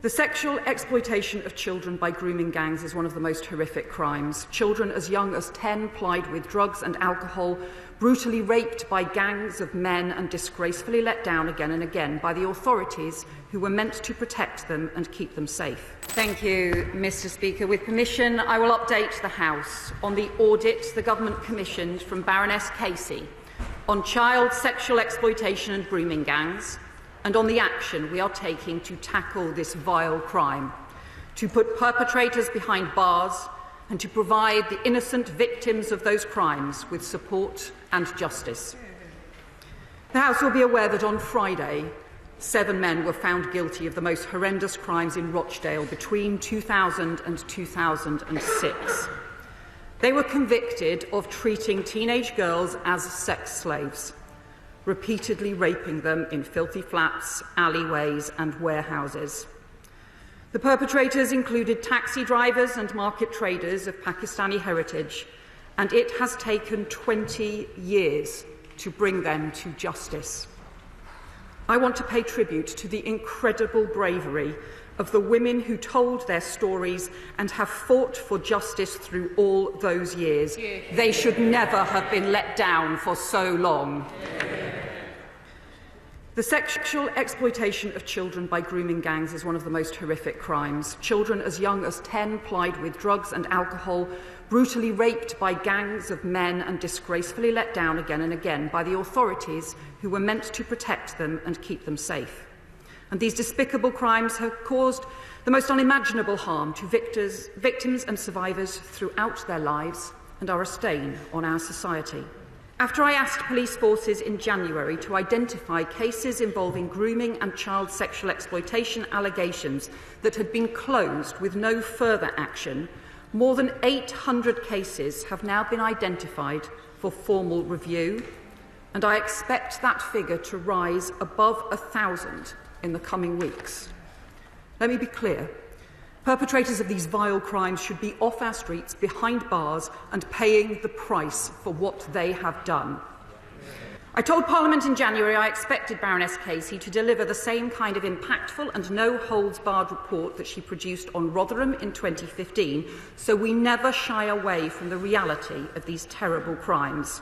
The sexual exploitation of children by grooming gangs is one of the most horrific crimes. Children as young as 10 plied with drugs and alcohol, brutally raped by gangs of men and disgracefully let down again and again by the authorities who were meant to protect them and keep them safe. Thank you, Mr. Speaker. With permission, I will update the House on the audit the Government commissioned from Baroness Casey on child sexual exploitation and grooming gangs, and on the action we are taking to tackle this vile crime, to put perpetrators behind bars and to provide the innocent victims of those crimes with support and justice. The House will be aware that on Friday, 7 men were found guilty of the most horrendous crimes in Rochdale between 2000 and 2006. They were convicted of treating teenage girls as sex slaves, repeatedly raping them in filthy flats, alleyways and warehouses. The perpetrators included taxi drivers and market traders of Pakistani heritage, and it has taken 20 years to bring them to justice. I want to pay tribute to the incredible bravery of the women who told their stories and have fought for justice through all those years. They should never have been let down for so long. The sexual exploitation of children by grooming gangs is one of the most horrific crimes. Children as young as 10 plied with drugs and alcohol, brutally raped by gangs of men and disgracefully let down again and again by the authorities who were meant to protect them and keep them safe. And these despicable crimes have caused the most unimaginable harm to victims and survivors throughout their lives and are a stain on our society. After I asked police forces in January to identify cases involving grooming and child sexual exploitation allegations that had been closed with no further action, more than 800 cases have now been identified for formal review, and I expect that figure to rise above 1,000 in the coming weeks. Let me be clear. Perpetrators of these vile crimes should be off our streets, behind bars, and paying the price for what they have done. I told Parliament in January I expected Baroness Casey to deliver the same kind of impactful and no-holds-barred report that she produced on Rotherham in 2015, so we never shy away from the reality of these terrible crimes.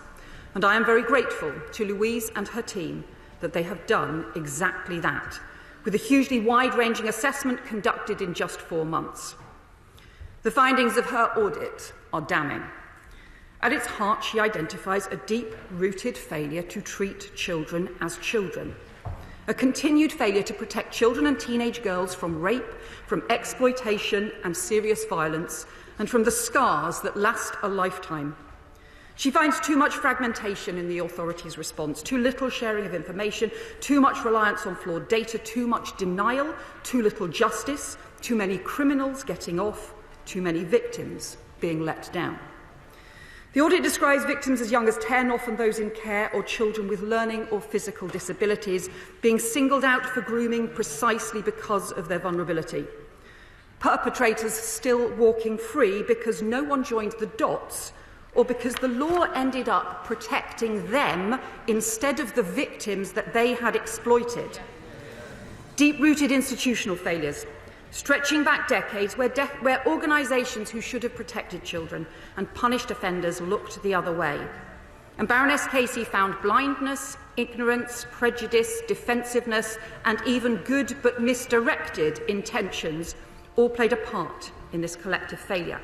And I am very grateful to Louise and her team that they have done exactly that, with a hugely wide-ranging assessment conducted in just 4 months. The findings of her audit are damning. At its heart, she identifies a deep-rooted failure to treat children as children, a continued failure to protect children and teenage girls from rape, from exploitation and serious violence, and from the scars that last a lifetime. She finds too much fragmentation in the authorities' response, too little sharing of information, too much reliance on flawed data, too much denial, too little justice, too many criminals getting off, too many victims being let down. The audit describes victims as young as 10, often those in care, or children with learning or physical disabilities, being singled out for grooming precisely because of their vulnerability. Perpetrators still walking free because no one joined the dots, or because the law ended up protecting them instead of the victims that they had exploited. Deep-rooted institutional failures, stretching back decades where organisations who should have protected children and punished offenders looked the other way. And Baroness Casey found blindness, ignorance, prejudice, defensiveness, and even good but misdirected intentions all played a part in this collective failure.